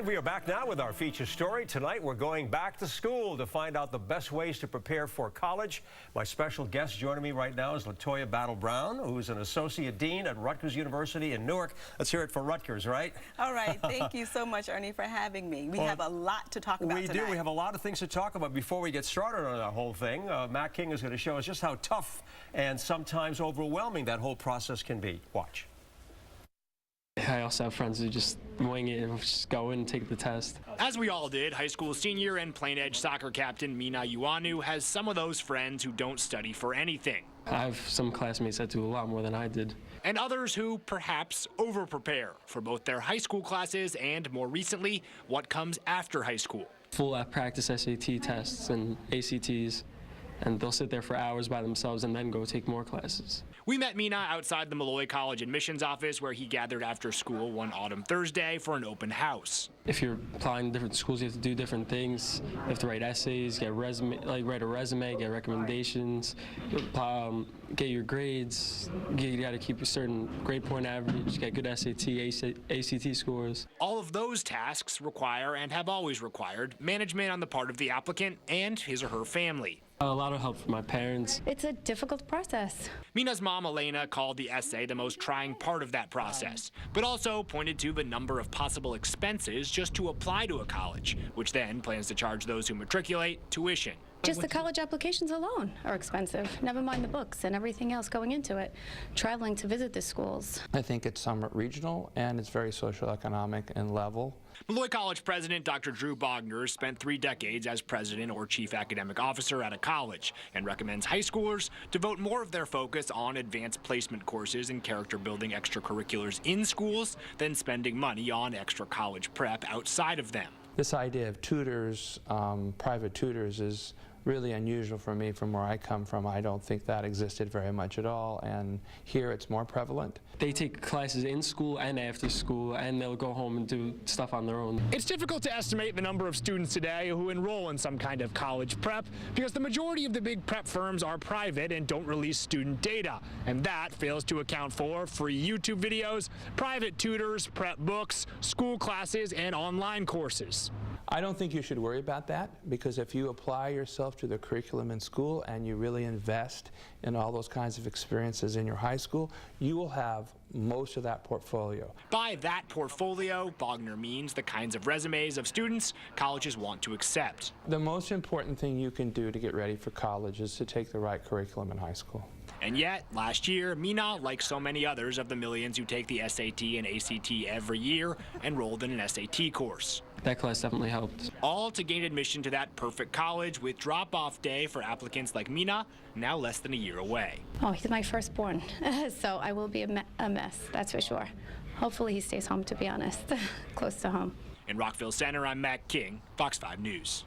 And we are back now with our feature story. Tonight, we're going back to school to find out the best ways to prepare for college. My special guest joining me right now is LaToya Battle-Brown, who's an associate dean at Rutgers University in Newark. Let's hear it for Rutgers, right? All right. Thank you so much, Ernie, for having me. We have a lot to talk about tonight. We do. We have a lot of things to talk about. Before we get started on that whole thing, Matt King is going to show us just how tough and sometimes overwhelming that whole process can be. Watch. I also have friends who just wing it and just go in and take the test. As we all did, high school senior and Plain Edge soccer captain Mina Ioannou has some of those friends who don't study for anything. I have some classmates that do a lot more than I did. And others who perhaps over-prepare for both their high school classes and, more recently, what comes after high school. Full practice SAT tests and ACTs, and they'll sit there for hours by themselves and then go take more classes. We met Mina outside the Malloy College admissions office where he gathered after school one autumn Thursday for an open house. If you're applying to different schools, you have to do different things. You have to write essays, write a resume, get recommendations, get your grades. You got to keep a certain grade point average, get good SAT, ACT scores. All of those tasks require and have always required management on the part of the applicant and his or her family. A lot of help from my parents. It's a difficult process. Mina's mom, Elena, called the essay the most trying part of that process, but also pointed to the number of possible expenses just to apply to a college, which then plans to charge those who matriculate tuition. Just the college applications alone are expensive, never mind the books and everything else going into it, traveling to visit the schools. I think it's somewhat regional and it's very socioeconomic and level. Malloy College President Dr. Drew Bogner spent 3 decades as president or chief academic officer at a college and recommends high schoolers devote more of their focus on advanced placement courses and character-building extracurriculars in schools than spending money on extra college prep outside of them. This idea of tutors, private tutors, is really unusual for me from where I come from. I don't think that existed very much at all, and here it's more prevalent. They take classes in school and after school, and they'll go home and do stuff on their own. It's difficult to estimate the number of students today who enroll in some kind of college prep because the majority of the big prep firms are private and don't release student data, and that fails to account for free YouTube videos, private tutors, prep books, school classes, and online courses. I don't think you should worry about that, because if you apply yourself to the curriculum in school and you really invest in all those kinds of experiences in your high school, you will have most of that portfolio. By that portfolio, Bogner means the kinds of resumes of students colleges want to accept. The most important thing you can do to get ready for college is to take the right curriculum in high school. And yet, last year, Mina, like so many others of the millions who take the SAT and ACT every year, enrolled in an SAT course. That class definitely helped. All to gain admission to that perfect college with drop-off day for applicants like Mina, now less than a year away. Oh, he's my firstborn, so I will be a mess, that's for sure. Hopefully he stays home, to be honest, close to home. In Rockville Center, I'm Matt King, Fox 5 News.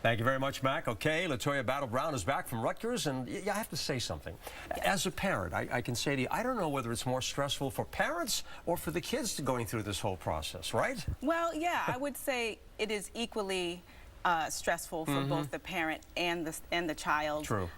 Thank you very much, Mac. Okay, LaToya Battle-Brown is back from Rutgers, and I have to say something. As a parent, I can say to you, I don't know whether it's more stressful for parents or for the kids going through this whole process, right? Well, yeah, I would say it is equally stressful for both the parent and the child. True.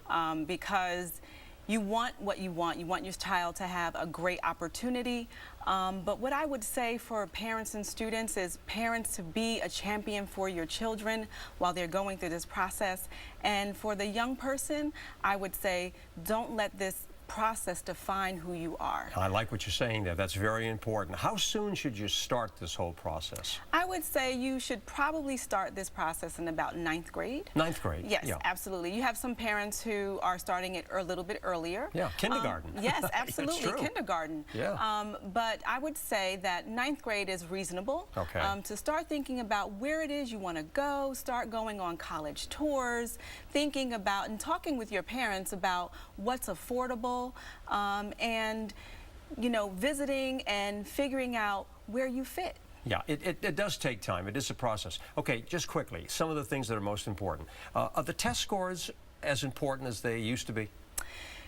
Because you want what you want. You want your child to have a great opportunity. But what I would say for parents and students is parents to be a champion for your children while they're going through this process. And for the young person, I would say don't let this process define who you are. I like what you're saying there. That's very important. How soon should you start this whole process? I would say you should probably start this process in about 9th grade. 9th grade? Yes, yeah. Absolutely. You have some parents who are starting it a little bit earlier. Yeah, kindergarten. Yes, absolutely, kindergarten. Yeah. But I would say that 9th grade is reasonable. Okay. To start thinking about where it is you want to go, start going on college tours, thinking about and talking with your parents about what's affordable, and, you know, visiting and figuring out where you fit. Yeah, it does take time. It is a process. Okay, just quickly, some of the things that are most important. Are the test scores as important as they used to be?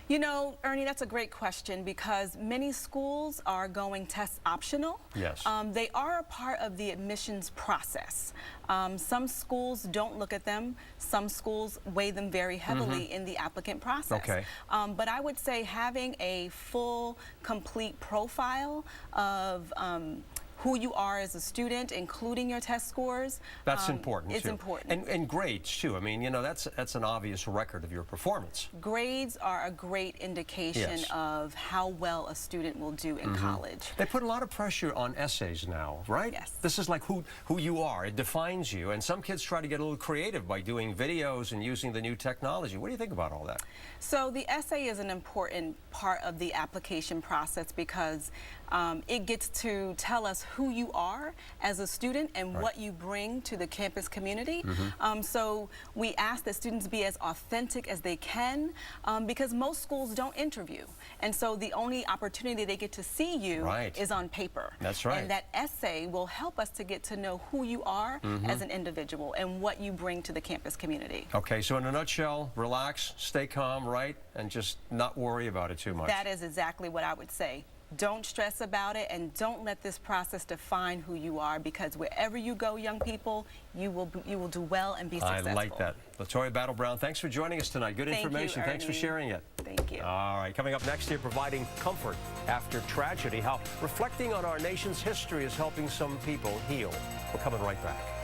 You know, Ernie, that's a great question because many schools are going test optional. Yes. They are a part of the admissions process. Some schools don't look at them. Some schools weigh them very heavily in the applicant process. Okay. But I would say having a full, complete profile of who you are as a student, including your test scores. That's important, It's too. important. And grades, too. I mean, you know, that's an obvious record of your performance. Grades are a great indication Yes. of how well a student will do in college. They put a lot of pressure on essays now, right? Yes. This is like who you are. It defines you. And some kids try to get a little creative by doing videos and using the new technology. What do you think about all that? So the essay is an important part of the application process because it gets to tell us who you are as a student and what you bring to the campus community. So we ask that students be as authentic as they can because most schools don't interview. And so the only opportunity they get to see you is on paper. That's right. And that essay will help us to get to know who you are as an individual and what you bring to the campus community. Okay, so in a nutshell, relax, stay calm, right? And just not worry about it too much. That is exactly what I would say. Don't stress about it and don't let this process define who you are because wherever you go, young people, you will do well and be successful. I like that. LaToya Battle Brown, thanks for joining us tonight. Good Thank you, information. Thanks for Ernie. sharing it. Thank you. All right, coming up next here, providing comfort after tragedy, how reflecting on our nation's history is helping some people heal. We're coming right back.